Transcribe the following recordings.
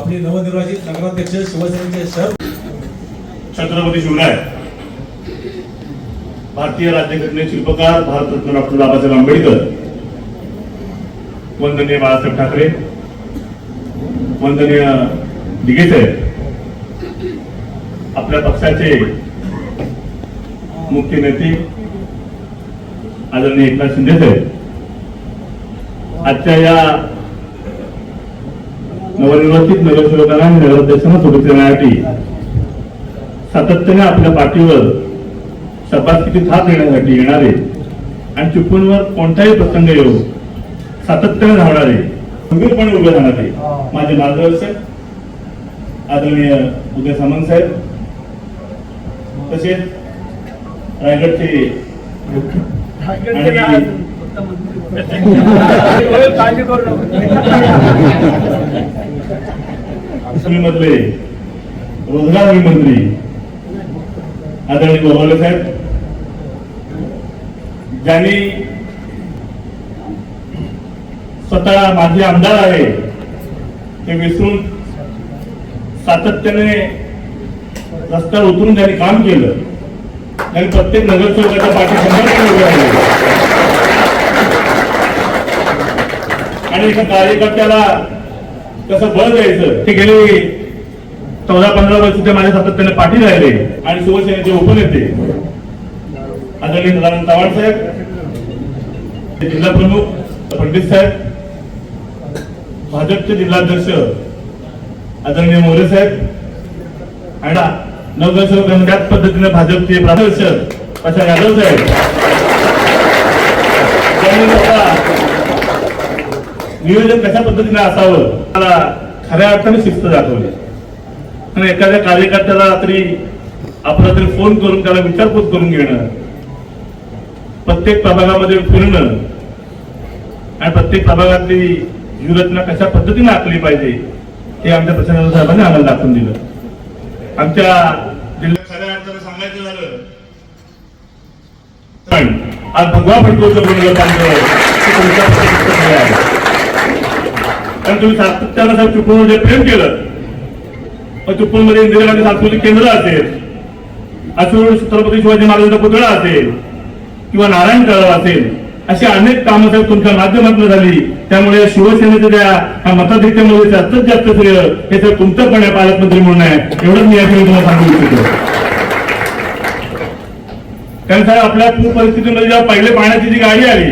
आपले नवनिर्वाचित नगराध्यक्ष शिवसेनेचे शहर छत्रपती शिवराय, भारतीय राज्यघटनेचे शिल्पकार भारतरत्न डॉक्टर बाबासाहेब आंबेडकर, वंदनीय बाळासाहेब ठाकरे, वंदनीय दिघे साहेब, आपल्या पक्षाचे मुख्य नेते आदरणीय एकनाथ शिंदे साहेब, आजच्या या नवनिर्वाचित नगरसेवकांना आणि नगराध्यक्षांना शुभेच्छा देण्यासाठी सातत्याने आपल्या पाठीवर शब्दास्किती थाप देण्यासाठी येणारे आणि चिपळूणवर कोणताही प्रसंग येऊ सातत्याने धावणारे, खंबीरपणे उभे राहणारे माझे मार्गदर्शक आदरणीय उदय सामंत साहेब, तसेच रायगडचे मधले रोजगार मंत्री आदरणीय गोवाले साहेब, ज्यांनी स्वतः माझे आमदार आहे ते विसरून सातत्याने रस्त्यावर उतरून त्यांनी काम केलं. त्यांनी प्रत्येक नगरसेवकाच्या पाठीशी उभे राहिले आणि एका कार्यकर्त्याला कसं बळ द्यायचं ते गेले 14-15 वर्ष ते माझ्या सातत्याने पाठी राहिले. आणि शिवसेनेचे उपनेते आदरणीय सदानंद चव्हाण साहेब, जिल्हा प्रमुख पंडित साहेब, भाजपचे जिल्हाध्यक्ष आदरणीय मोरे साहेब आणि नगरसेवकांना त्याच पद्धतीने भाजपचे प्राध्यक्ष अशा यादव साहेब, नियोजन कशा पद्धतीने असावं मला खऱ्या अर्थाने शिस्त दाखवली. आणि एखाद्या कार्यकर्त्याला रात्री फोन करून त्याला विचारपूस करून घेणं, प्रत्येक प्रभागामध्ये फिरणं आणि प्रत्येक प्रभागातली व्यूहरचना कशा पद्धतीने आखली पाहिजे हे आमच्या प्रशासन साहेबांनी आम्हाला दाखवून दिलं. आमच्या जिल्ह्यात खऱ्या अर्थाने सांगायचं झालं पण आज भगवा फडकवतो कारण तुम्ही सातत्यानं चिपळूण जे प्रेम केलं, चिपळूणमध्ये इंदिरा गांधी सांस्कृतिक केंद्र असेल, असूर छत्रपती शिवाजी महाराजांचा पुतळा असेल किंवा नारायण तळाव असेल, अशी अनेक कामं साहेब तुमच्या माध्यमातून झाली. त्यामुळे शिवसेनेच्या त्या मताधिक्यामध्ये जास्तीत जास्त श्रेय हे सर तुमचं पण आहे पालकमंत्री म्हणून आहे, एवढंच मी यासाठी तुम्हाला सांगू इच्छितो. कारण साहेब आपल्या पूर परिस्थितीमध्ये जेव्हा पहिले पाण्याची जी गाडी आली,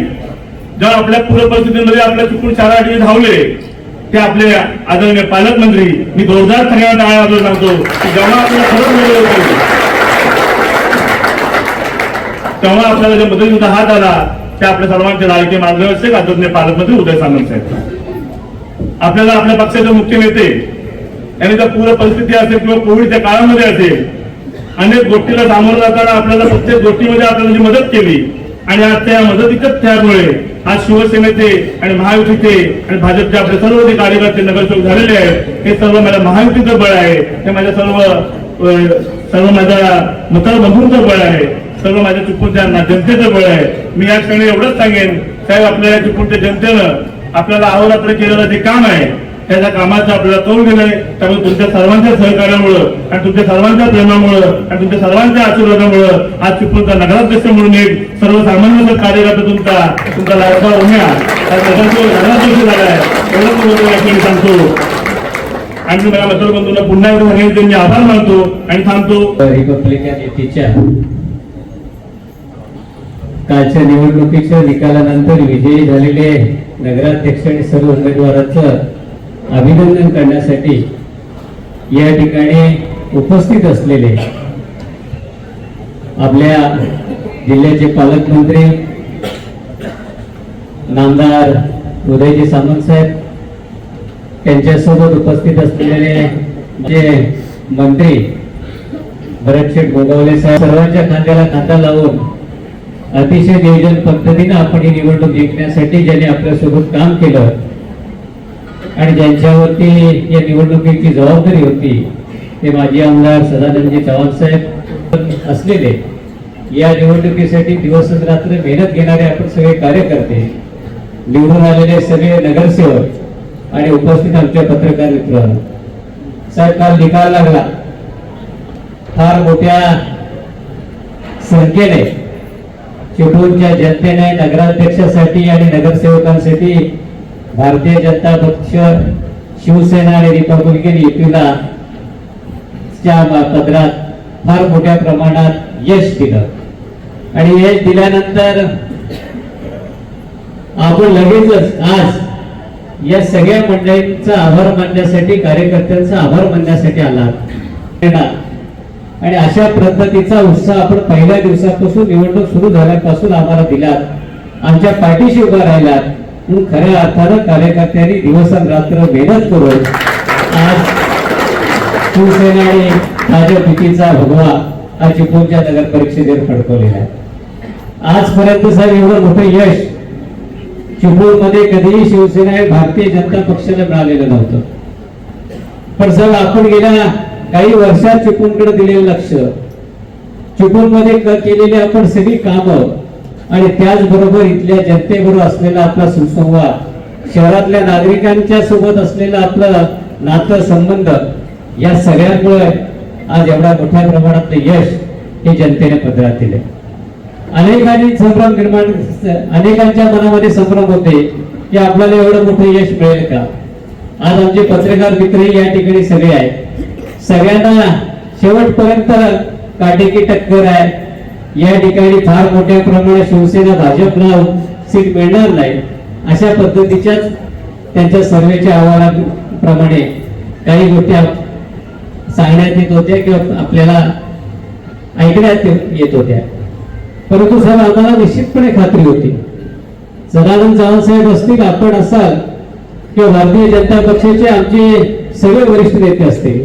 जेव्हा आपल्या पूर परिस्थितीमध्ये आपल्या चिपळूण 4 आठवडे धावले, ते आपले आदरणीय पालकमंत्री मी 2013 टाळा सांगतो की जेव्हा आपल्याला खरंच मिळालं होतं तेव्हा आपल्याला जे मदतीचा हात आला ते आपल्या सर्वांचे लाडके मार्गदर्शक आदरणीय पालकमंत्री उदय सामंत साहेब. आपल्याला आपल्या पक्षाचे मुख्य नेते यांनी जर पूर परिस्थिती असेल किंवा कोविडच्या काळामध्ये असेल अनेक गोष्टीला सामोरं जाताना आपल्याला प्रत्येक गोष्टीमध्ये आपल्याला जी मदत केली आणि आज त्या मदतीच्याच त्यामुळे आज शिवसेनेचे आणि महायुतीचे आणि भाजपचे आपले सर्व जे कार्यकर्ते नगरसेवक झालेले आहेत हे सर्व माझ्या महायुतीचं बळ आहे, हे माझ्या सर्व माझ्या मतदारबंधूंचं बळ आहे, सर्व माझ्या चिपळूणच्या जनतेचं बळ आहे. मी या क्षणी एवढंच सांगेन साहेब, आपल्या चिपळूणच्या जनतेनं आपल्याला अहोरात्र केलेलं जे काम आहे त्याच्या कामाचं आपल्याला कौल दिलंय. त्यामुळे तुमच्या सर्वांच्या सहकार्यामुळं आणि तुमच्या सर्वांच्या प्रेमामुळं आणि तुमच्या सर्वांच्या आशीर्वादामुळं आज चिपळूणचा नगराध्यक्ष म्हणून एक सर्वसामान्य कार्यकर्ता तुमचा लाडका उम्या नगराध्यक्ष झालाय, एवढंच या ठिकाणी सांगतो. आणि मला मतदारबंधूंना पुन्हा एकदा सांगितलं मी आभार मानतो आणि थांबतो. रिपब्लिकन युतीच्या कालच्या निवडणुकीच्या निकालानंतर विजयी झालेले नगराध्यक्ष आणि सर्व उमेदवारांचं अभिनंदन करण्यासाठी या ठिकाणी उपस्थित असलेले आपल्या जिल्ह्याचे पालकमंत्री नामदार उदयजी सामंत साहेब, त्यांच्यासोबत उपस्थित असलेले जे मंत्री भरतशेठ गोगावले साहेब, सर्वांच्या खांद्याला खांदा लावून अतिशय नियोजन पद्धतीने आपण ही निवडणूक जिंकण्यासाठी ज्यांनी आपल्यासोबत काम केलं आणि ज्यांच्यावरती या निवडणुकीची जबाबदारी होती ते माजी आमदार सदानंदजी चव्हाण साहेब असलेले, या निवडणुकीसाठी दिवस रात्र मेहनत घेणारे आपण सगळे कार्यकर्ते, निवडून आलेले सगळे नगरसेवक आणि उपस्थित आमच्या पत्रकार मित्र, साहेब काल निकाल लागला. फार मोठ्या संख्येने चिपळूणच्या जनतेने नगराध्यक्षासाठी आणि नगरसेवकांसाठी भारतीय जनता पक्ष, शिवसेना आणि रिपब्लिकन युतीला पदरात फार मोठ्या प्रमाणात यश दिलं. आणि यश दिल्यानंतर आपण लगेचच आज या सगळ्या मंडळींचा आभार मानण्यासाठी, कार्यकर्त्यांचा आभार मानण्यासाठी आलात. आणि अशा पद्धतीचा उत्साह आपण पहिल्या दिवसापासून, निवडणूक सुरू झाल्यापासून आम्हाला दिलात, आमच्या पाठीशी उभा राहिलात. म्हणून खऱ्या अर्थानं कार्यकर्त्यांनी दिवसरात्र मेहनत करून आज शिवसेना आणि भाजप युतीचा भगवा हा चिपळूणच्या नगर परिषदेवर फडकवलेला आहे. आजपर्यंत साहेब एवढं मोठं यश चिपळूणमध्ये कधीही शिवसेना आणि भारतीय जनता पक्षाला मिळालेलं नव्हतं. पण साहेब आपण गेल्या काही वर्षात चिपळूणकडे दिलेलं लक्ष, चिपळूणमध्ये केलेली आपण सगळी कामं आणि त्याचबरोबर इथल्या जनतेबरोबर असलेला आपला सुसंवाद, शहरातल्या नागरिकांच्या सोबत असलेला आपलं नातं संबंध, या सगळ्यांमुळे आज एवढ्या मोठ्या प्रमाणात यश हे जनतेने पदरात दिले. अनेकांनी संभ्रम निर्माण, अनेकांच्या मनामध्ये संभ्रम होते की आपल्याला एवढं मोठं यश मिळेल का. आज आमचे पत्रकार मित्रही या ठिकाणी सगळे आहेत. सगळ्यांना शेवटपर्यंत काटेकी टक्कर आहे. या ठिकाणी फार मोठ्या प्रमाणात शिवसेना भाजपला सीट मिळणार नाही अशा पद्धतीच्याच त्यांच्या सर्वेच्या अहवालाप्रमाणे काही गोष्टी सांगण्यात येत होत्या किंवा आपल्याला ऐकण्यात येत होत्या. परंतु सर आम्हाला निश्चितपणे खात्री होती, सदानंद चव्हाण साहेब असतील, आपण असाल किंवा भारतीय जनता पक्षाचे आमचे सगळे वरिष्ठ नेते असतील,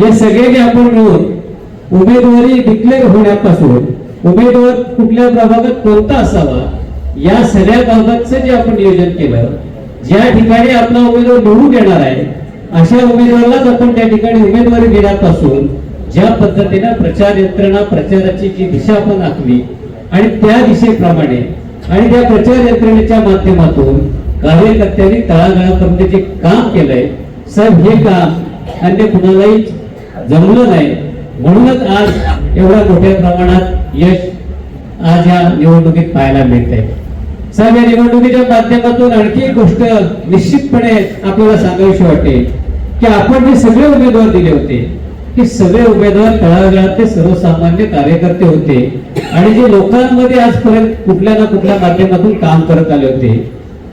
या सगळ्यांनी आपण मिळून उमेदवारी डिक्लेअर होण्यापासून उमेदवार कुठल्या प्रभागात कोणता असावा या सगळ्या बाबतचं जे आपण नियोजन केलं, ज्या ठिकाणी आपला उमेदवार निवडून येणार आहे अशा उमेदवारालाच आपण त्या ठिकाणी उमेदवारी देण्यापासून ज्या पद्धतीने प्रचार यंत्रणा, प्रचाराची जी दिशा आपण आखली आणि त्या दिशेप्रमाणे आणि त्या प्रचार यंत्रणेच्या माध्यमातून कार्यकर्त्यांनी तळागाळापर्यंत जे काम केलंय साहेब, हे काम अन्य कुणालाही जमलं नाही. म्हणूनच आज एवढ्या मोठ्या प्रमाणात यश आज या निवडणुकीत पाहायला मिळतंय. साहेब, या निवडणुकीच्या माध्यमातून आणखी एक गोष्ट निश्चितपणे आपल्याला सांगावीशी वाटेल की आपण जे सगळे उमेदवार दिले होते, हे सगळे उमेदवार तळागाळातले सर्वसामान्य कार्यकर्ते होते आणि जे लोकांमध्ये आजपर्यंत कुठल्या ना कुठल्या माध्यमातून काम करत आले होते.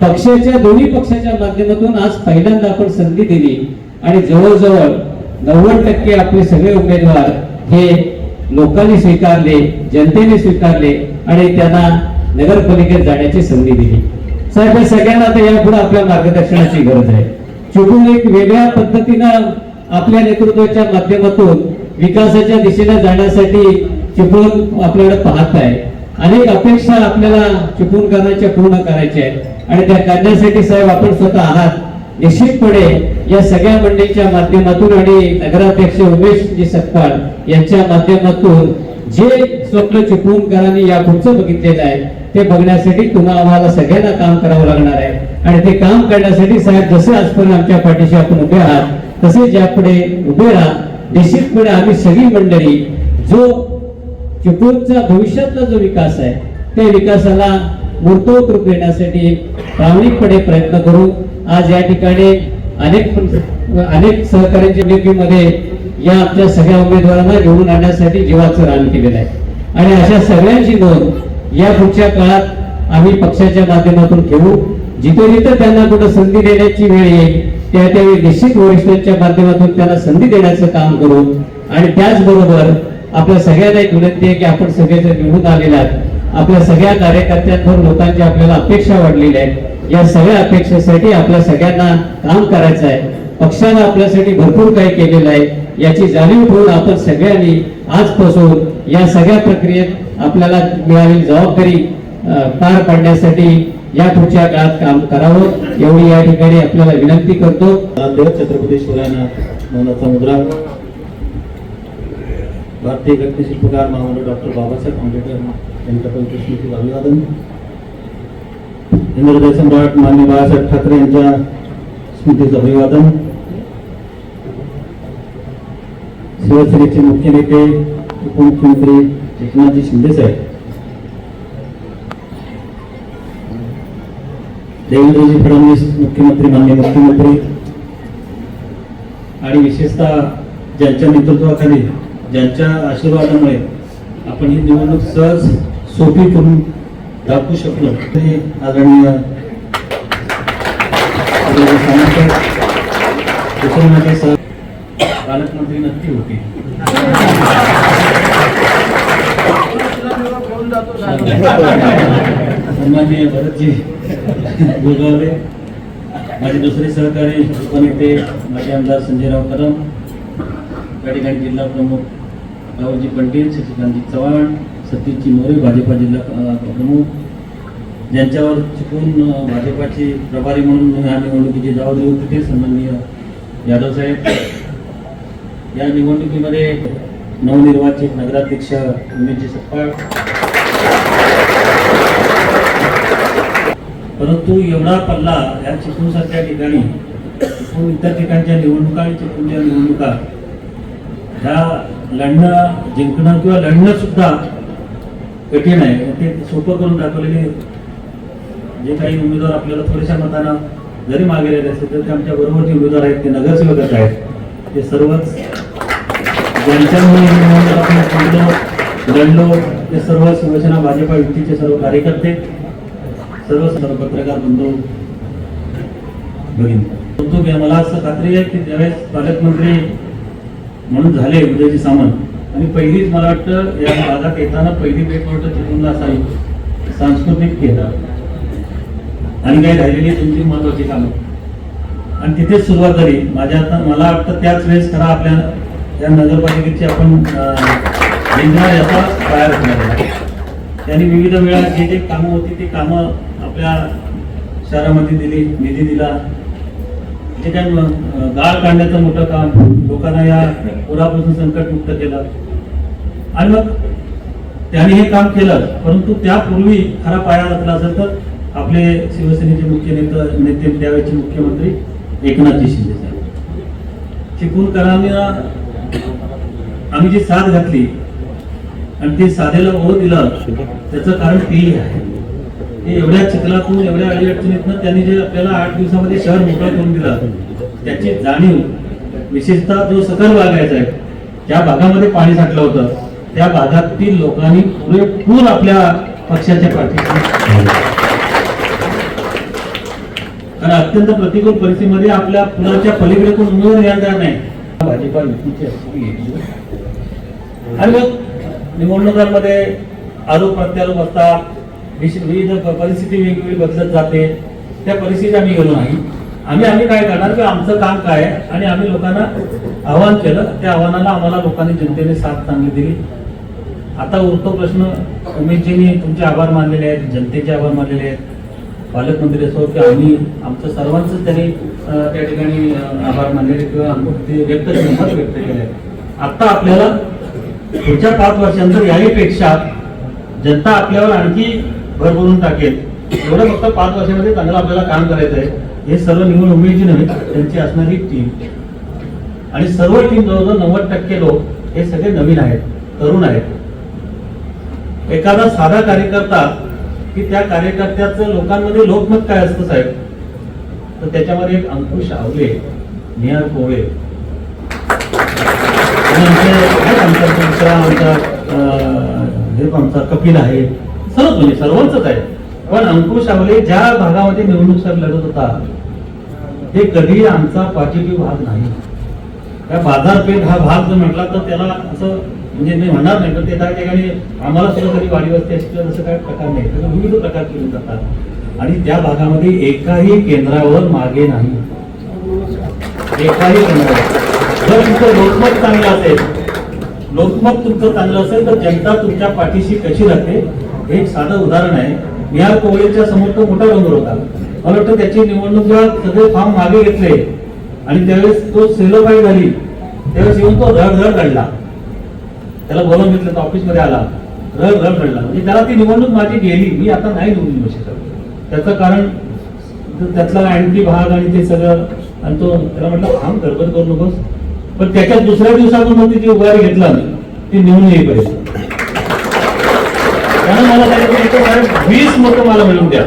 पक्षाच्या, दोन्ही पक्षाच्या माध्यमातून आज पहिल्यांदा आपण संधी दिली आणि जवळजवळ 90% आपले सगळे उमेदवार हे लोकांनी स्वीकारले, जनतेने स्वीकारले आणि त्यांना नगरपालिकेत जाण्याची संधी दिली. साहेब, सगळ्यांना आता यापुढे आपल्या मार्गदर्शनाची गरज आहे. चिपळूण एक वेगळ्या पद्धतीनं आपल्या नेतृत्वाच्या माध्यमातून विकासाच्या दिशेने जाण्यासाठी चिपळूण आपल्याकडे पाहत आहे. अनेक अपेक्षा आपल्याला चिपळूणकरांच्या पूर्ण करायच्या आहेत आणि त्या करण्यासाठी साहेब आपण स्वतः आहात. निश्चितपणे या सगळ्या मंडळीच्या माध्यमातून आणि नगराध्यक्ष उमेशजी सकपाळ यांच्या माध्यमातून जे स्वप्न चिपळूणकरांनी या पुढचं बघितलेलं आहे ते बघण्यासाठी तुम्हाला, आम्हाला सगळ्यांना काम करावं लागणार आहे. आणि ते काम करण्यासाठी साहेब जसे आजपर्यंत आमच्या पाठीशी आपण उभे आहात तसेच यापुढे उभे राहा. निश्चितपणे आम्ही सगळी मंडळी जो चिपळूणचा भविष्यातला जो विकास आहे त्या विकासाला मूर्तवत रूप देण्यासाठी प्रामाणिकपणे प्रयत्न करू. आज या ठिकाणी अनेक सहकार्यांच्या निवडणुकीमध्ये या आमच्या सगळ्या उमेदवारांना निवडून आणण्यासाठी जीवाचं रान केलेलं आहे आणि अशा सगळ्यांची नोंद या पुढच्या काळात आम्ही पक्षाच्या माध्यमातून ठेवू. जिथे जिथे त्यांना कुठं संधी देण्याची वेळ येईल त्या त्यावेळी निश्चित वरिष्ठांच्या माध्यमातून त्यांना संधी देण्याचं काम करू. आणि त्याचबरोबर आपल्या सगळ्यांना एक विनंती आहे की आपण सगळेजण निवडून आलेले आहात. आपल्या सगळ्या कार्यकर्त्यांवर लोकांच्या आपल्याला अपेक्षा वाढलेल्या आहेत. या सगळ्या अपेक्षेसाठी आपल्या सगळ्यांना काम करायचं आहे. पक्षानं आपल्यासाठी भरपूर काही केलेलं आहे याची जाणीव ठेवून आपण सगळ्यांनी आजपासून या सगळ्या प्रक्रियेत आपल्याला मिळालेली जबाबदारी पार पाडण्यासाठी या पुढच्या काळात काम करावं एवढी या ठिकाणी आपल्याला विनंती करतो. छत्रपती शिवरायांना मौनाचा मुद्रा. भारतीय गणित शिल्पकार महामानव डॉक्टर बाबासाहेब आंबेडकर यांच्या पंचस्मृतीला अभिवादन. इंद्रदेव सम्राट माननीय बाळासाहेब ठाकरे यांच्या स्मृतीचं अभिवादन. शिवसेनेचे मुख्य नेते उपमुख्यमंत्री एकनाथजी शिंदे साहेब, देवेंद्रजी फडणवीस मुख्यमंत्री, माननीय मुख्यमंत्री, आणि विशेषतः ज्यांच्या नेतृत्वाखाली, ज्यांच्या आशीर्वादामुळे आपण ही निवडणूक सहज सोपी करून दाखवू शकलो ते आदरणीय पालकमंत्री नक्की होती. सन्माननीय भरतजी गोगावले, माझे दुसरे सहकारी उपनेते माझे आमदार संजयराव कदम, या ठिकाणी जिल्हा प्रमुख राहुलजी पंटील, शशिकांतजी चव्हाण, सतीशजी मोरे भाजपा जिल्हा प्रमुख, ज्यांच्यावर चुकून भाजपाची प्रभारी म्हणून ह्या निवडणुकीची जबाबदारी होती ते सन्माननीय यादव साहेब. या निवडणुकीमध्ये नवनिर्वाचित नगराध्यक्ष उमेशजी सपकाळ, परंतु एवढा पल्ला या चिपळूणसारख्या ठिकाणी, चिपळूण इतर ठिकाणच्या निवडणुका आणि चिपळूणच्या निवडणुका ह्या लढणं, जिंकणं किंवा लढणं सुद्धा कठीण आहे. ते सोपं करून दाखवलेले जे काही उमेदवार आपल्याला थोड्याशा मतानं जरी मागे राहिले असतील तर ते आमच्या बरोबर जे उमेदवार आहेत ते नगरसेवकच आहेत. ते सर्वच ज्यांच्यामुळे आपण लढलो ते सर्व शिवसेना भाजपा युतीचे सर्व कार्यकर्ते, सर्व पत्रकार बंधू भगिनी, मला असं खात्री आहे की ज्यावेळेस पालकमंत्री म्हणून झाले उदयजी सामंत, आणि पहिलीच मला वाटतं या भागात येताना पहिली भेट वाटतं चिपळूणला असावी, सांस्कृतिक केंद्र आणि काही राहिलेली 2-3 महत्वाची कामं, आणि तिथेच सुरुवात झाली. मला वाटतं त्याच वेळेस खरा आपल्या या नगरपालिकेची आपण जिंकणार याचा पाया रचणार. त्यांनी विविध वेळा जे जे कामं होती ते कामं आपल्या शहरामध्ये दिली, निधी दिला. जे काही गाळ काढण्याचं मोठं काम, लोकांना या पुरापासून संकटमुक्त केलं, आणि मग त्यांनी हे काम केलं. परंतु त्यापूर्वी खरा पाया रचला असेल तर आपले शिवसेनेचे मुख्य नेते त्यावेळेचे मुख्यमंत्री एकनाथजी शिंदे साहेब. चिपळूणकरांना आम्ही जी साथ घातली आणि ते साधेला ओढ दिलं त्याचं कारण तेही आहे. ते एवढ्या चिखलातून, एवढ्या अडीअडचणीतून त्यांनी जे आपल्याला 8 दिवसामध्ये शहर मोकळं करून दिलं त्याची जाणीव, विशेषतः जो सकल भाग आहे, ज्या भागामध्ये पाणी साठलं होतं त्या भागातील लोकांनी पुरेपूर आपल्या पक्षाच्या पाठीशी, कारण अत्यंत प्रतिकूल परिस्थितीमध्ये आपल्या पुलाच्या पलीकडे कोण उमेदवार येणार नाही, भाजपा युतीची असली. आणि मग निवडणुकांमध्ये आरोप प्रत्यारोप असतात, विविध परिस्थिती वेगवेगळी बदलत जाते. त्या परिस्थितीत आम्ही गेलो नाही. आम्ही काय करणार की आमचं काम काय आहे, आणि आम्ही लोकांना आव्हान केलं. त्या आव्हानाला आम्हाला लोकांनी, जनतेने साथ चांगली दिली. आता उरतो प्रश्न, उमेशजींनी तुमचे आभार मानलेले आहेत, जनतेचे आभार मानलेले आहेत, पालकमंत्री असो की आम्ही आमचं सर्वांचं त्यांनी त्या ठिकाणी आभार मानलेले किंवा ते व्यक्त केले. आता आपल्याला पुढच्या 5 वर्षांतर याहीपेक्षा जनता आपल्यावर आणखी भरभरून टाकेल एवढं फक्त 5 वर्षामध्ये चांगलं आपल्याला काम करायचं आहे. हे सर्व निवड उमेदजी नव्हे, त्यांची असणारी टीम, आणि सर्व टीम जवळजवळ 90% लोक हे सगळे नवीन आहेत, तरुण आहेत. एखादा साधा कार्यकर्ता की त्या कार्यकर्त्याचं लोकांमध्ये लोकमत काय असतं साहेब, तर त्याच्यामध्ये एक अंकुश आवले, निहार कोळे, आमचा कपिल आहे, सर्वच आहे. पण अंकुश आवले ज्या भागामध्ये निवडणूक सर लढत होता ते कधी आमचा पॉझिटिव्ह भाग नाही. त्या बाजारपेठ हा भाग जर म्हटला तर त्याला असं म्हणजे मी म्हणणार नाही, पण ते त्या ठिकाणी आम्हाला सुद्धा कधी वाडी वस्ती असतील असं काही प्रकार नाही. त्याचे विविध प्रकार केले जातात, आणि त्या भागामध्ये एकाही केंद्रावर मागे नाही. एकाही केंद्रावर जर तुमचं लोकमत चांगलं असेल, लोकमत तुमचं चांगलं असेल तर जनता तुमच्या पाठीशी कशी राहते हे एक साधं उदाहरण आहे. निहार कोवळेच्या समोर तो मोठा डोंगर होता. मला वाटतं त्याची निवडणूक जेव्हा सगळे फॉर्म मागे घेतले आणि त्यावेळेस तो सेलोबाई झाली त्यावेळेस येऊन तो रड काढला. त्याला बोलावून घेतलं तर ऑफिसमध्ये आला, रड काढला. म्हणजे त्याला ती निवडणूक माझी गेली, मी आता नाही निवडून येऊ शकत. त्याचं कारण त्यातला अँटी भाग आणि ते सगळं, आणि तो त्याला म्हटलं थांब, गडबड करू नकोस, पण त्याच्या दुसऱ्या दिवसापासून जी उभारी घेतला ना ती निवडून येईपर्यंत. त्यानं मला सांगितलं 20 मतं मला मिळून द्या,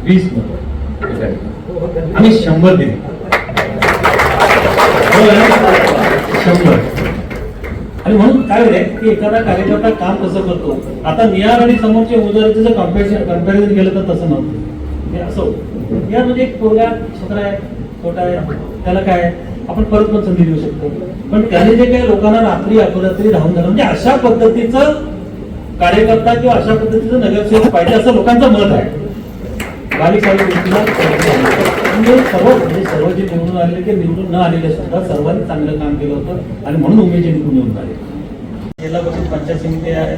20 मतं आम्ही 100 दिली. 100. आणि म्हणून काय आहे की एखादा कार्यकर्ता काम कसं करतो, आता नियार आणि समोरच्या उमेदवाराचं जर कम्पॅरिझन केलं तर तसं नव्हतं. हे असं होतं नियार म्हणजे एक पोरगा छोटा आहे, छोटा आहे, त्याला काय आपण परत पण संधी देऊ शकतो. पण त्याने जे काही लोकांना रात्री अपरात्री राहून झालं म्हणजे अशा पद्धतीचं कार्यकर्ता किंवा अशा पद्धतीचं नगरसेवक पाहिजे असं लोकांचं मत आहे. बारीक सारी गोष्टीला म्हणजे सर्व जे निवडून आलेले ते निवडून न आलेले सुद्धा सर्वांनी चांगलं काम केलं होतं आणि म्हणून उमेदवार निवडून येऊन आले. जिल्हा परिषद पंचायत समिती आहे,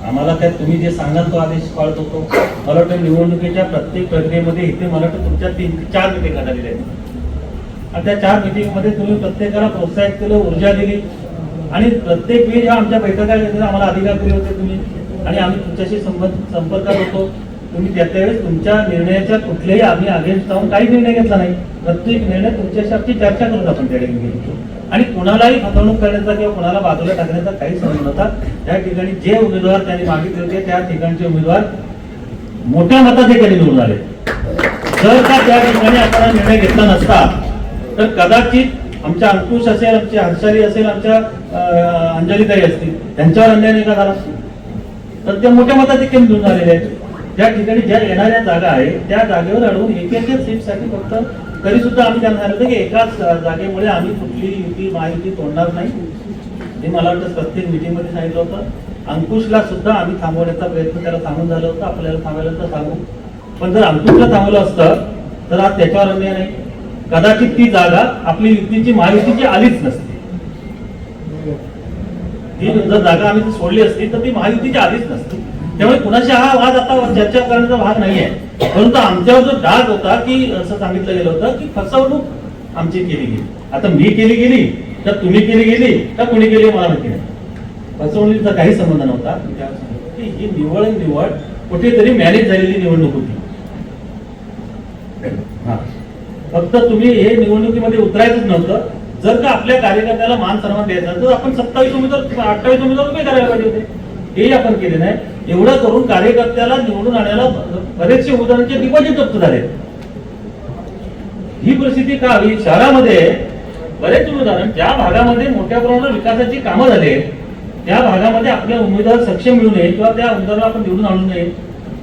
आम्हाला काय तुम्ही जे सांगाल तो आदेश पाळत होतो. मला वाटतं निवडणुकीच्या प्रत्येक प्रक्रियेमध्ये इथे मला वाटतं तुमच्या 3-4 मिटिंग झालेल्या आहेत आणि त्या 4 मिटिंगमध्ये तुम्ही प्रत्येकाला प्रोत्साहित केलं, ऊर्जा दिली आणि प्रत्येक वेळी आमच्या बैठका घेतल्या आम्हाला अधिकार दिले होते तुम्ही आणि आम्ही तुमच्याशी संपर्कात होतो. तुम्ही त्यावेळेस तुमच्या निर्णयाच्या कुठल्याही आम्ही अगेन्स्ट जाऊन काही निर्णय घेतला नाही. प्रत्येक निर्णय तुमच्याशी आमची चर्चा करून आपण त्या ठिकाणी घेतलो आणि कुणालाही फसवणूक करण्याचा किंवा कुणाला बाजूला टाकण्याचा काही संबंध नव्हता. त्या ठिकाणी जे उमेदवार त्यांनी मागितले होते त्या ठिकाणचे उमेदवार मोठ्या मताचे त्यांनी निवडून आले. जर का त्या ठिकाणी आपण निर्णय घेतला नसता तर कदाचित आमच्या अंकुश असेल, आमची हर्षाली असेल, आमच्या अंजलीताई असतील, त्यांच्यावर अन्याय नाही का झाला. तर त्या मोठ्या मताचे केम निवडून आलेले आहेत. ज्या ठिकाणी ज्या येणाऱ्या जागा आहे त्या जागेवर अडवून एक सीटसाठी फक्त तरी सुद्धा आम्ही त्यांना सांगितलं की एकाच जागेमुळे आम्ही कुठली युती महायुती तोडणार नाही. हे मला वाटतं प्रत्येक मिटिंगमध्ये सांगितलं होतं. अंकुशला सुद्धा आम्ही थांबवण्याचा प्रयत्न त्याला सांगून झाला होता. आपल्याला थांबायला तर सांगू, पण जर अंकुशला थांबवलं असतं तर आज त्याच्यावर अन्याय नाही. कदाचित ती जागा आपली युतीची महायुतीची आलीच नसती. ती जर जागा आम्ही सोडली असती तर ती महायुतीची आलीच नसती. त्यामुळे कुणाशी हा वाद आता चर्चा करण्याचा भाग नाहीये. परंतु आमच्यावर जो डाग होता की असं सांगितलं गेलं होतं की फसवणूक आमची केली गेली. आता मी केली गेली तर तुम्ही केली गेली का कुणी केली मला माहिती नाही. फसवणुकीचा काही संबंध नव्हता. की ही निवड कुठेतरी मॅनेज झालेली निवडणूक होती. फक्त तुम्ही हे निवडणुकीमध्ये उतरायचंच नव्हतं. जर का आपल्या कार्यकर्त्याला मान सन्मान द्यायचा तर आपण 27 उमेदवार 28 उमेदवार उभे करायला पाहिजे होते. हे आपण केले नाही. एवढं करून कार्यकर्त्याला निवडून आणायला बरेचसे उमेदवारांचे डिपॉझिट जप्त झाले. ही परिस्थिती का हवी? शहरामध्ये बरेच उमेदवार ज्या भागामध्ये मोठ्या प्रमाणात विकासाची कामं झाली त्या भागामध्ये आपले उमेदवार सक्षम मिळू नये किंवा त्या उमेदवाराला आपण निवडून आणू नये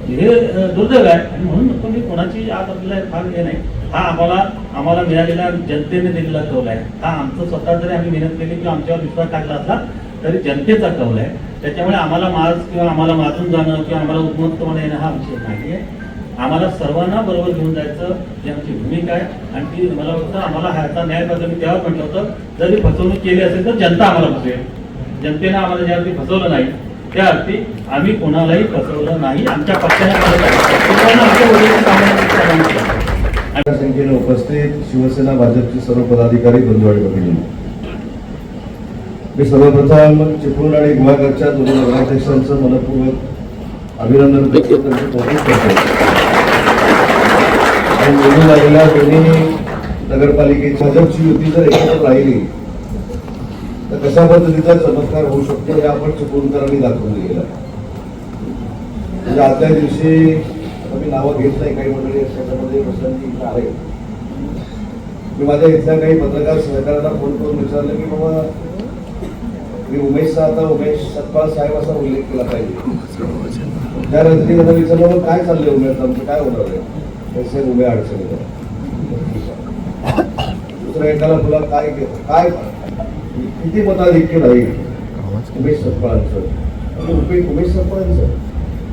हे दुर्दैव आहे. आणि म्हणून तुम्ही कोणाची आज आपल्याला फार हे नाही. हा आम्हाला मिळालेला जनतेने दिलेला कौल आहे. हा आमचं स्वतः जरी आम्ही मेहनत केली किंवा आमच्यावर विश्वास टाकला असला तरी जनतेचा कौल आहे. त्याच्यामुळे आम्हाला माज किंवा आम्हाला माजून जाणं किंवा आम्हाला उद्मत्तपणे येणं हा विषय नाही आहे. आम्हाला सर्वांना बरोबर घेऊन जायचं ही आमची भूमिका आहे. आणि ती मला वाटतं आम्हाला ह्याचा न्याय पाहिजे. मी तेव्हा म्हटलं होतं जरी फसवणूक केली असेल तर जनता आम्हाला फसवेल. जनतेनं आम्हाला ज्या अर्थी फसवलं नाही त्या अर्थी आम्ही कोणालाही फसवलं नाही. आमच्या पक्षाने संख्येने उपस्थित शिवसेना भाजपचे सर्व पदाधिकारी बंधू आणि भगिनी, मी सर्वप्रथम चिपळूण आणि गुहागरच्या दोन्ही नगराध्यक्षांचं मनपूर्वक अभिनंदन करतो, त्यांचे कौतुक करतो. आणि निवडून आलेल्या दोन्ही नगरपालिकेची भाजपची युती जर एकत्र राहिली तर कशा पद्धतीचा चमत्कार होऊ शकतो हे आपण चिपळूणकरांनी दाखवून दिलेलं आहे. म्हणजे आजच्या दिवशी मी नावं घेत नाही, काही मंडळी त्याच्यामध्ये प्रशांती इथं आहे. मी माझ्या इथल्या काही पत्रकार सहकाऱ्यांना फोन करून विचारलं की बाबा मी उमेश सतपाळ साहेब असा उल्लेख केला पाहिजे. त्यानंतर त्यांना विचारलं काय चाललंय उमेश, आमचं काय होणार आहे, पैसे उभे अडचणी. दुसऱ्या एकाला तुला काय किती मताधिक्य राहील उमेश सतपाळांचं, उमेश सतपाळांचं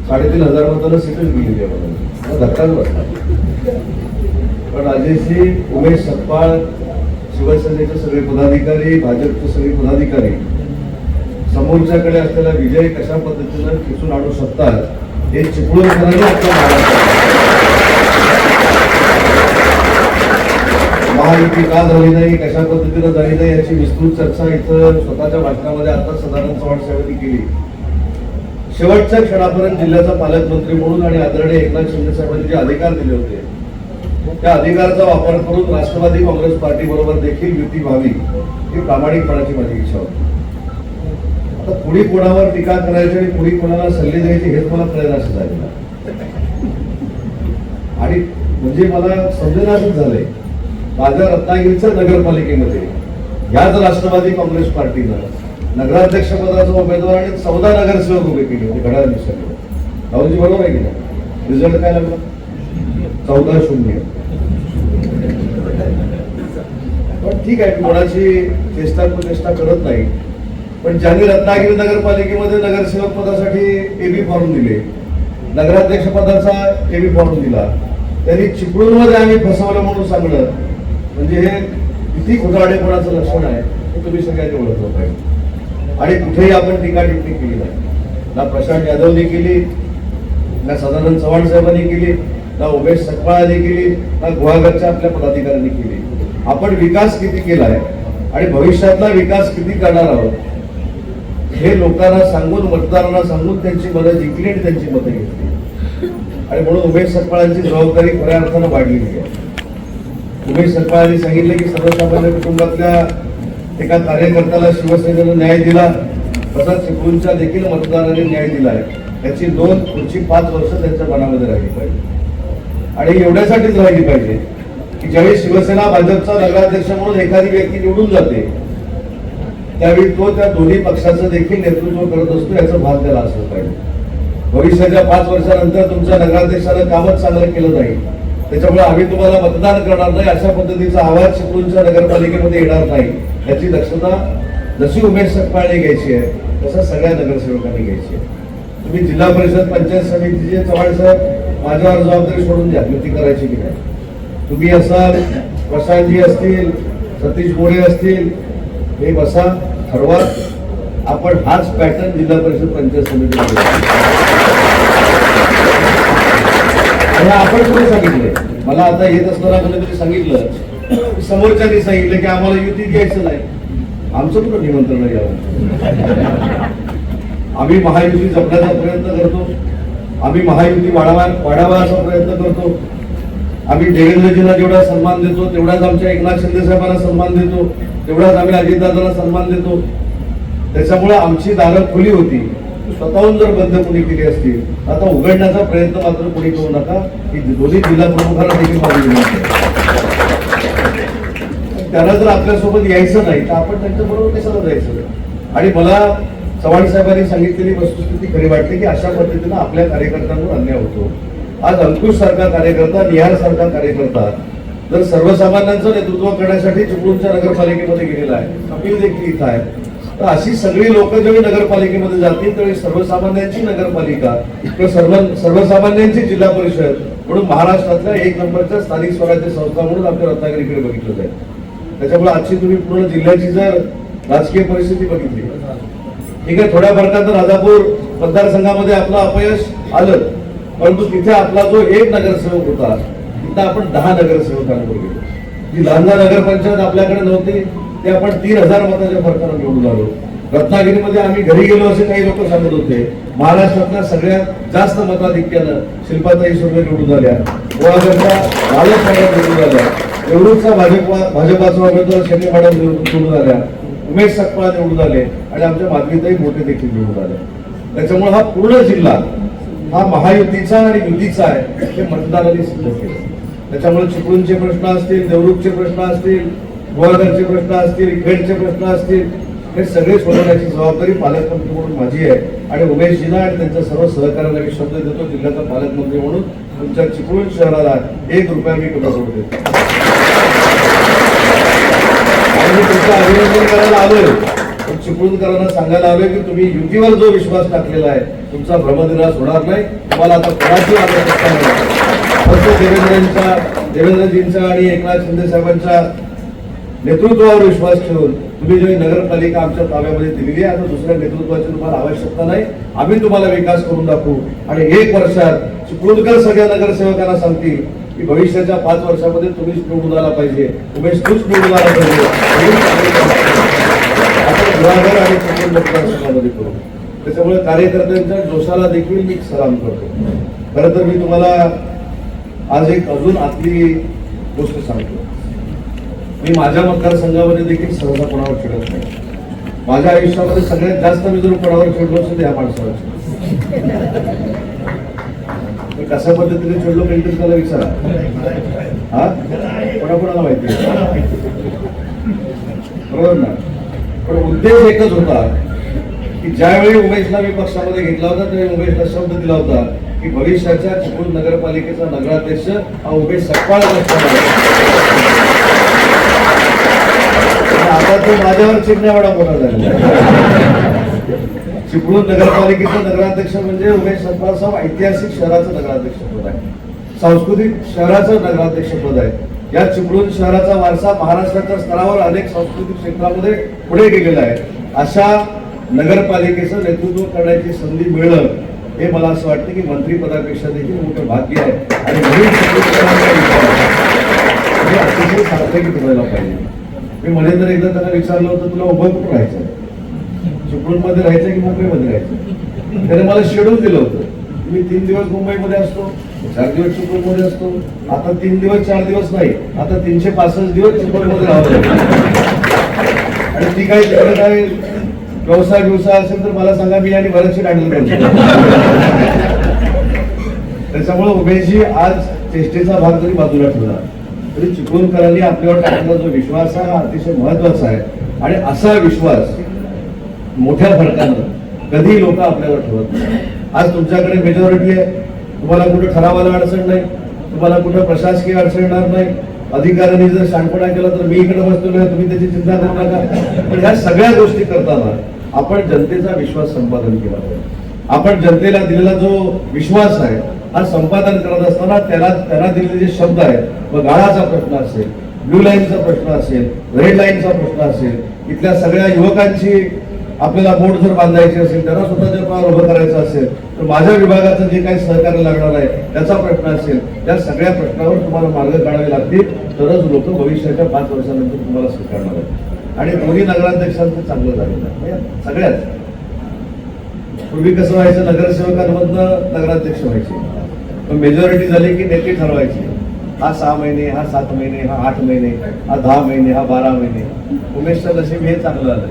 3,500 मतांना सीटच गेली आहे. मला धक्काच बसला. पण राजेशजी उमेश सतपाळ, शिवसेनेचे सगळे पदाधिकारी, भाजपचे सगळे पदाधिकारी समोरच्याकडे असलेला विजय कशा पद्धतीनं खेचून आणू शकतात हे चिपळूणकरांनी आपल्या महायुती का झाली नाही, कशा पद्धतीनं झाली नाही याची विस्तृत चर्चा इथं स्वतःच्या भाषणामध्ये आता सदानंद चव्हाण साहेबांनी केली. शेवटच्या क्षणापर्यंत जिल्ह्याचा पालकमंत्री म्हणून आणि आदरणीय एकनाथ शिंदे साहेबांनी जे अधिकार दिले होते त्या अधिकाराचा वापर करून राष्ट्रवादी काँग्रेस पार्टी बरोबर देखील युती व्हावी ही प्रामाणिकपणाची माझी इच्छा होती. आता कुणी कोणावर टीका करायची आणि कुणी कोणाला सल्ले द्यायचे हेच मला कळेल असं झालेलं. आणि म्हणजे मला समजेनाच झालंय, माझ्या रत्नागिरीच्या नगरपालिकेमध्ये याच राष्ट्रवादी काँग्रेस पार्टीनं नगराध्यक्ष पदाचा उमेदवार आणि 14 नगरसेवक उभे केले होते घड्याळ दिवसाकडे. राहुलजी बरोबर आहे की नाही? रिझल्ट काय लागला? 14-0. पण ठीक आहे, मी कोणाची चेष्टा करत नाही. पण ज्यांनी रत्नागिरी नगरपालिकेमध्ये नगरसेवक पदासाठी एबी फॉर्म दिले, नगराध्यक्ष पदाचा एबी फॉर्म दिला, त्यांनी चिपळूणमध्ये आम्ही फसवलं म्हणून सांगणं म्हणजे हे किती खोटारडेपणाचं लक्षण आहे हे तुम्ही सगळ्यांनी ओळखलं पाहिजे. आणि कुठेही आपण टीका टिप्पणी केली नाही. ना प्रशांत यादवने केली, ना सदानंद चव्हाण साहेबांनी केली, ना उमेश सकपाळांनी केली, ना गुहागरच्या आपल्या पदाधिकाऱ्यांनी केली. आपण विकास किती केलाय आणि भविष्यातला विकास किती करणार आहोत हे लोकांना सांगून, मतदारांना सांगून त्यांची मतं जिंकली आणि त्यांची मतं घेतली. आणि म्हणून उमेश सकपाळांची जबाबदारी खऱ्या अर्थानं वाढलेली आहे. उमेश सकपाळांनी सांगितलं की सर्वसामान्य कुटुंबातल्या एका कार्यकर्त्याला शिवसेनेनं न्याय दिला, तसाच चिपळूणच्या देखील मतदारांनी न्याय दिलाय. याची नोंद पुढची 5 वर्ष त्यांच्या मनामध्ये राहिली पाहिजे. आणि एवढ्यासाठीच राहिली पाहिजे की ज्यावेळी शिवसेना भाजपचा नगराध्यक्ष म्हणून एखादी व्यक्ती निवडून जाते त्यावेळी तो त्या दोन्ही पक्षाचं देखील नेतृत्व करत असतो याचं भान त्याला असलं पाहिजे. भविष्याच्या 5 वर्षानंतर तुमच्या नगराध्यक्षानं कामच चांगलं केलं नाही, त्याच्यामुळे आम्ही तुम्हाला मतदान करणार नाही अशा पद्धतीचा आवाज चिपळूणच्या नगरपालिकेमध्ये येणार नाही याची दक्षता जशी उमेश सकपाळने घ्यायची आहे तसं सगळ्या नगरसेवकांनी घ्यायची आहे. तुम्ही जिल्हा परिषद पंचायत समितीचे चव्हाण साहेब माझ्यावर जबाबदारी सोडून द्या, युती करायची की नाही. तुम्ही असाल, प्रशांतजी असतील, सतीश गोडे असतील, हे बसा, ठरवा. आपण हाच पॅटर्न जिल्हा परिषद पंचायत समितीमध्ये आपण कुठे सांगितलंय. मला आता येत असताना कोणीतरी सांगितलं, समोरच्यानी सांगितलं की आम्हाला युती द्यायचं नाही. आमचं कुठं निमंत्रण यावं. आम्ही महायुती जपण्याचा प्रयत्न करतो, आम्ही महायुती वाढावा असा प्रयत्न करतो. आम्ही देवेंद्रजींना जेवढा सन्मान देतो तेवढाच आमच्या एकनाथ शिंदे साहेबांना सन्मान देतो, तेवढाच आम्ही अजितदादांना सन्मान देतो. त्याच्यामुळे आमची दारं खुली होती. स्वतःहून जर बंद कोणी केली असतील आता उघडण्याचा प्रयत्न मात्र कोणी करू नका. ही दोन्ही जिल्हा प्रमुखांना देखील माझी त्यांना जर आपल्यासोबत यायचं नाही तर आपण त्यांच्याबरोबर कशाला जायचं. आणि मला चव्हाण साहेबांनी सांगितलेली वस्तुस्थिती खरी वाटते की अशा पद्धतीनं आपल्या कार्यकर्त्यांवर अन्याय होतो. आज अंकुश सारखा कार्यकर्ता, निहार सारखा कार्यकर्ता जर सर्वसामान्यांचं नेतृत्व करण्यासाठी चिपळूणच्या नगरपालिकेमध्ये गेलेला आहे, कपिल देखील इथं आहे, तर अशी सगळी लोक जेव्हा नगरपालिकेमध्ये जातील त्यावेळी सर्वसामान्यांची नगरपालिका किंवा सर्वसामान्यांची जिल्हा परिषद म्हणून महाराष्ट्रातल्या 1 नंबरच्या स्थानिक स्वराज्य संस्था म्हणून आपल्या रत्नागिरीकडे बघितलं जाईल. त्याच्यामुळे आजची तुम्ही पूर्ण जिल्ह्याची जर राजकीय परिस्थिती बघितली, ठीक आहे, थोड्या फरकानं राजापूर मतदारसंघामध्ये आपलं अपयश आलं, परंतु तिथे आपला जो 1 नगरसेवक होता तिथं आपण 10 नगरसेवकांवर गेलो. जी लांजा नगरपंचायत आपल्याकडे नव्हती ते आपण 3000 मताच्या फरकानं निवडून आलो. रत्नागिरीमध्ये आम्ही घरी गेलो असे काही लोक सांगत होते. महाराष्ट्रातल्या सगळ्यात जास्त मताधिक्यानं शिल्पाताई सुर्वे निवडून आल्या, गोवागरच्या बालक मॅडम निवडून आल्या, देवरूखचा भाजपाचा उमेदवार शनी मॅडम निवडून आल्या, उमेश सकपाळ निवडून आले आणि आमच्या माधवीताई मोठे देखील निवडून आले. त्याच्यामुळे हा पूर्ण जिल्हा हा महायुतीचा आणि युतीचा आहे हे मतदारांनी सिद्ध केलं. त्याच्यामुळे चिपळूणचे प्रश्न असतील, देवरूखचे प्रश्न असतील, गोवागरचे प्रश्न असतील, खेडचे प्रश्न असतील, हे सगळे सोडवण्याची जबाबदारी पालकमंत्री म्हणून माझी आहे. आणि उमेशजींना आणि त्यांच्या सर्व सहकार्याला मी शब्द देतो, जिल्ह्याचा पालकमंत्री म्हणून तुमच्या चिपळूण शहराला 1 रुपया मी कमी करून देतो. आणि मी तुमचं अभिनंदन करायला आलोय, पण चिपळूणकरांना सांगायला आलोय की तुम्ही युतीवर जो विश्वास टाकलेला आहे तुमचा भ्रमनिराश होणार नाही. तुम्हाला आता कोणाची आवश्यकता नाही. फक्त देवेंद्रजींच्या आणि एकनाथ शिंदे साहेबांच्या नेतृत्वावर विश्वास ठेवून तुम्ही जी नगरपालिका आमच्या ताब्यामध्ये दिलेली आहे, आता दुसऱ्या नेतृत्वाची तुम्हाला आवश्यकता नाही. आम्ही तुम्हाला विकास करून दाखवू आणि 1 वर्षात चिपळूणकर सगळ्या नगरसेवकांना सांगतील की भविष्याच्या 5 वर्षामध्ये तुम्हीच निवडून आला पाहिजे, उमेश तूच निवडून आला पाहिजे. आपण गुहागर आणि चिपळूण मतदारसंघामध्ये करू. त्याच्यामुळे कार्यकर्त्यांच्या जोशाला देखील मी सलाम करतो. खरं तर मी तुम्हाला आज एक अजून आतली गोष्ट सांगतो. मी माझ्या मतदारसंघामध्ये देखील सहसा कोणावर चिडत नाही. माझ्या आयुष्यामध्ये सगळ्यात जास्त मी जर कोणावर चिडलो असेल तर या माणसावर मी कशा पद्धतीने चिडलो काही त्याला विचारा. हा कोणाकोणाला माहिती बरोबर ना. पण उद्देश एकच होता की ज्यावेळी उमेशला मी पक्षामध्ये घेतला होता त्यावेळी उमेशला शब्द दिला होता की भविष्याच्या चिपळूण नगरपालिकेचा नगराध्यक्ष हा उमेश सकपाळ आता तो माझ्यावर चिडण्यावाडा मोठा झाला. चिपळूण नगरपालिकेचा नगराध्यक्ष म्हणजे उमेश सकपाळ साहेब ऐतिहासिक शहराचं नगराध्यक्षपद आहे, सांस्कृतिक शहराचं नगराध्यक्षपद आहे. या चिपळूण शहराचा वारसा महाराष्ट्राच्या स्तरावर अनेक सांस्कृतिक क्षेत्रामध्ये पुढे गेलेला आहे. अशा नगरपालिकेचं नेतृत्व करण्याची संधी मिळणं हे मला असं वाटतं की मंत्रिपदापेक्षा देखील मोठं भाग्य आहे. आणि म्हणून हे अतिशय सार्थकी ठेवायला पाहिजे. मी मध्ये तर एकदा त्यांना विचारलं होतं तुला उभं कुठं राहायचं, चिपळूणमध्ये राहायचं की मुंबईमध्ये राहायचं. त्याने मला शेड्यूल दिलं होतं. मी 3 दिवस मुंबईमध्ये असतो, 4 दिवस चिपळूणमध्ये असतो. आता 3 दिवस 4 दिवस नाही, आता 365 दिवस चिपळूणमध्ये राहतो. आणि ती काही तिकडे काय व्यवसाय असेल तर मला सांगा, मी आणि बरेचसे हँडल करतो. त्याच्यामुळे उमेशजी आज चेष्टेचा भाग जरी बाजूला ठेवला तरी चिपळूणकरांनी आपल्यावर टाकलेला जो विश्वास आहे हा अतिशय महत्वाचा आहे. आणि असा विश्वास मोठ्या फरकानं कधी लोक आपल्यावर ठेवत नाही. आज तुमच्याकडे मेजॉरिटी आहे, तुम्हाला कुठं ठरावाला अडचण नाही, तुम्हाला कुठं प्रशासकीय अडचण येणार नाही. अधिकाऱ्यांनी जर शाणपणा केला तर मी इकडे बसलेलो आहे, तुम्ही त्याची चिंता करू नका. पण ह्या सगळ्या गोष्टी करताना आपण जनतेचा विश्वास संपादन केला पाहिजे. आपण जनतेला दिलेला जो विश्वास आहे हा संपादन करत असताना त्यांना दिलेले जे शब्द आहेत, मग गाळाचा प्रश्न असेल, ब्लू लाईनचा प्रश्न असेल, रेड लाईनचा प्रश्न असेल, इथल्या सगळ्या युवकांची आपल्याला बोट जर बांधायची असेल, त्यांना स्वतःच्या पायावर उभं करायचं असेल, तर माझ्या विभागाचं जे काही सहकार्य लागणार आहे त्याचा प्रश्न असेल, त्या सगळ्या प्रश्नावर तुम्हाला मार्ग काढावे लागतील. तरच लोक भविष्याच्या 5 वर्षानंतर तुम्हाला स्वीकारणार आहेत. आणि दोन्ही नगराध्यक्षांचं चांगलं झालेलं आहे सगळ्याच. पूर्वी कसं व्हायचं, नगरसेवकांमधनं नगराध्यक्ष व्हायचे, पण मेजॉरिटी झाली की नेते ठरवायचे. हा 6 महिने, हा 7 महिने, हा 8 महिने, हा 10 महिने, हा 12 महिने. उमेशचं नशीब हे चांगलं आलं.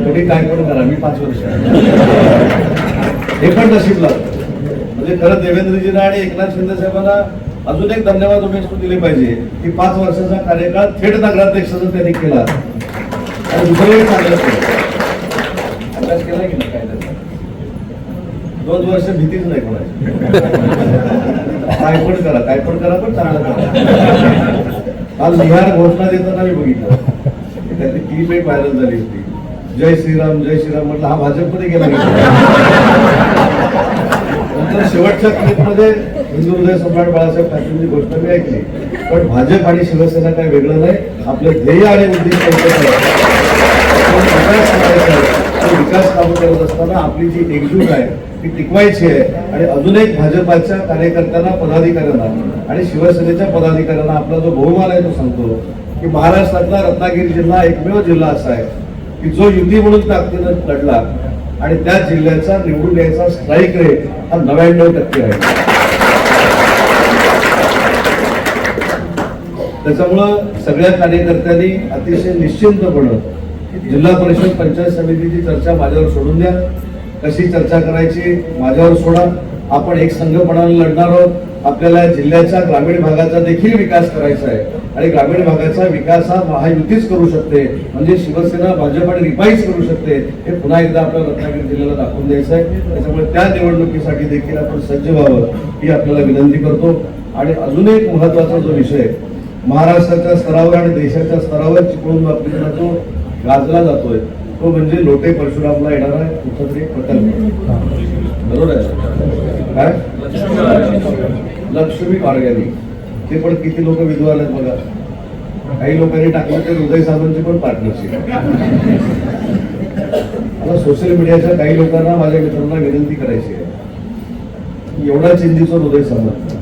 कोणी काय पण करा, मी 5 वर्ष हे पण नशीब लागतं. म्हणजे खरं देवेंद्रजींना आणि एकनाथ शिंदे साहेबांना अजून एक धन्यवाद उमेश दिले पाहिजे की 5 वर्षाचा कार्यकाळ थेट नगराध्यक्षाचा त्यांनी केला आणि दुसरंही चांगलं केलं. अभ्यास केला की नाही काय त्याचा 2 वर्ष भीतीच नाही कोणाची. काय पण करा पण चांगलं करा. काल बिहार घोषणा देताना मी बघितलं त्यातली क्लिप एक व्हायरल झाली होती, जय श्रीराम जय श्रीराम म्हटलं, हा भाजपमध्ये गेला. नंतर शेवटच्या क्लिपमध्ये हिंदू हृदय सम्राट बाळासाहेब ठाकरेंची गोष्ट मी ऐकली. पण भाजप आणि शिवसेना काय वेगळं नाही, आपलं ध्येय आणि उद्दिष्ट विकास कामं करत असताना आपली जी एकजूट आहे ती टिकवायची आहे. आणि अजून एक भाजपाच्या कार्यकर्त्यांना, पदाधिकाऱ्यांना आणि शिवसेनेच्या पदाधिकाऱ्यांना आपला जो बहुमान आहे तो सांगतो की महाराष्ट्रातला रत्नागिरी जिल्हा एकमेव जिल्हा असा आहे की जो युती म्हणून ताकदीनं लढला आणि त्या जिल्ह्याचा निवडून यायचा स्ट्राईक रेट हा 99% आहे. त्याच्यामुळं सगळ्या कार्यकर्त्यांनी अतिशय निश्चिंतपणे जिल्हा परिषद पंचायत समितीची चर्चा माझ्यावर सोडून द्या. कशी चर्चा करायची माझ्यावर सोडा. आपण एक संघपणाने लढणार आहोत. आपल्याला जिल्ह्याच्या ग्रामीण भागाचा देखील विकास करायचा आहे आणि ग्रामीण भागाचा विकास हा महायुतीच करू शकते, म्हणजे शिवसेना भाजप आणि रिपाईच करू शकते. हे पुन्हा एकदा आपल्याला रत्नागिरी जिल्ह्याला दाखवून द्यायचं आहे. त्याच्यामुळे त्या निवडणुकीसाठी देखील आपण सज्ज व्हावं ही आपल्याला विनंती करतो. आणि अजून एक महत्वाचा जो विषय महाराष्ट्राच्या स्तरावर आणि देशाच्या स्तरावर चिपळूण बाबतीतला जो गाजला जातोय तो म्हणजे लोटे परशुरामला येणारा कुठला तरी प्रकल्प. बरोबर आहे काय, लक्ष्मी ऑर्गॅनिक. ते पण किती लोक विद्वान आहेत बघा. काही लोकांनी टाकलं ते हृदय साहेबांची पण पार्टनरशिप. मला सोशल मीडियाच्या काही लोकांना, माझ्या मित्रांना विनंती करायची आहे, एवढा चिंतीचं हृदय साहेब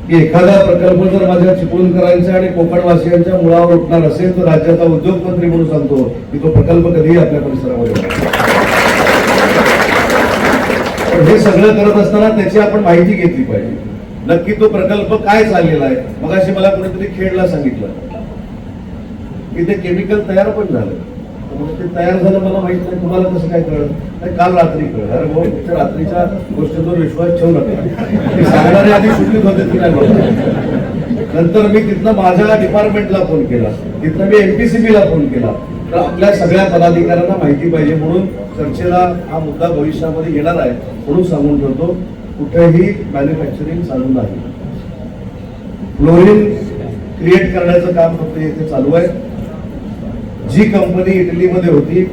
की एखादा प्रकल्प जर माझ्या चिपळूणकरांच्या आणि कोकणवासियांच्या मुळावर उठणार असेल तर राज्याचा उद्योगमंत्री म्हणून सांगतो की तो प्रकल्प कधीही आपल्या परिसरामध्ये. पण हे सगळं करत असताना त्याची आपण माहिती घेतली पाहिजे. नक्की तो प्रकल्प काय चाललेला आहे. मगाशी मला कोणीतरी खेडला सांगितलं की ते केमिकल तयार पण झालं. ते तयार झालं मला माहित नाही, तुम्हाला कसं काय कळलं? नाही, काल रात्री कळलं. अरे भाऊ, त्या रात्रीच्या गोष्टीवर विश्वास ठेवू नका. ते सांगणारे आधी शूटिंग होते की नाही बघा. नंतर मी तिथनं माझ्या डिपार्टमेंटला फोन केला, तिथनं मी MPCB ला फोन केला. तर आपल्या सगळ्या पदाधिकाऱ्यांना माहिती पाहिजे म्हणून चर्चेला हा मुद्दा भविष्यामध्ये येणार आहे म्हणून सांगून ठेवतो. कुठेही मॅन्युफॅक्चरिंग चालू नाही. फ्लोरिन क्रिएट करण्याचं काम फक्त इथे चालू आहे. जी कंपनी इटलीमध्ये होती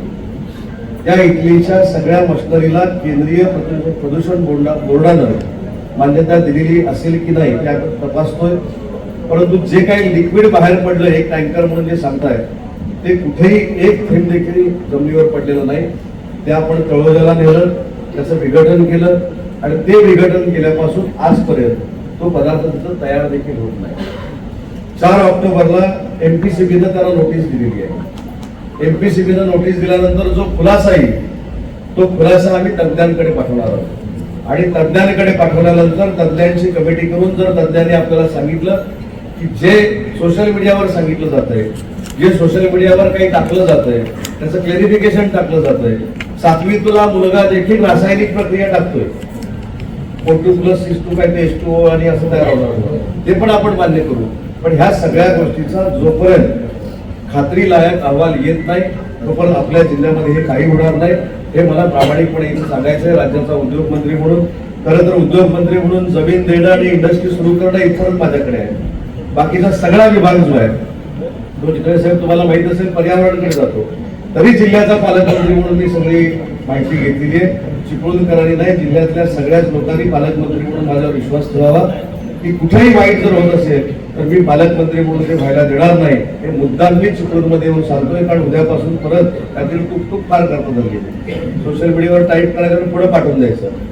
त्या इटलीच्या सगळ्या मशिनरीला केंद्रीय प्रदूषण बोर्डानं मान्यता दिलेली असेल की नाही ते आपण तपासतोय. परंतु जे काही लिक्विड बाहेर पडलं एक टँकर म्हणून जे सांगताय ते कुठेही एक थेंब देखील जमिनीवर पडलेलं नाही. ते आपण तळोजाला नेलं, त्याचं विघटन केलं आणि ते विघटन केल्यापासून आजपर्यंत तो पदार्थ तिथं तयार देखील होत नाही. 4 ऑक्टोबरला MPCBनं त्याला नोटीस दिलेली आहे. MPCBनं नोटीस दिल्यानंतर जो खुलासा येईल तो खुलासा आम्ही तज्ज्ञांकडे पाठवणार आहोत आणि तज्ज्ञांकडे पाठवल्यानंतर तज्ज्ञांची कमिटी करून जर तज्ज्ञांनी आपल्याला सांगितलं की जे सोशल मीडियावर सांगितलं जात आहे, जे सोशल मीडियावर काही टाकलं जात आहे त्याचं क्लॅरिफिकेशन टाकलं जात आहे. 7वीतला मुलगा देखील रासायनिक प्रक्रिया टाकतोय, O2+6 काय ते H2O आणि असं तयार होणार, ते पण आपण मान्य करू. पण ह्या सगळ्या गोष्टीचा जोपर्यंत खात्रीलायक अहवाल येत नाही तोपर्यंत आपल्या जिल्ह्यामध्ये हे काही होणार नाही. हे मला प्रामाणिकपणे इथे सांगायचं आहे राज्याचा उद्योगमंत्री म्हणून. खरं तर उद्योगमंत्री म्हणून जमीन देणं आणि इंडस्ट्री सुरू करणं इथपर्यंत माझ्याकडे आहे. बाकीचा सगळा विभाग जो आहे तो जिथे साहेब तुम्हाला माहित असेल पर्यावरणाकडे जातो. तरी जिल्ह्याचा पालकमंत्री म्हणून मी सगळी माहिती घेतलेली आहे. चिपळूणकरांनी नाही, जिल्ह्यातल्या सगळ्याच लोकांनी पालकमंत्री म्हणून माझ्यावर विश्वास ठेवावा की कुठेही वाईट जर होत असेल तर मी पालकमंत्री म्हणून ते व्हायला देणार नाही. हे मुद्दाम मी चिपळूणमध्ये येऊन सांगतोय कारण उद्यापासून परत त्यातील टुकटुक फार करता झाली. सोशल मीडियावर टाईप करायचं आणि पुढे पाठवून द्यायचं.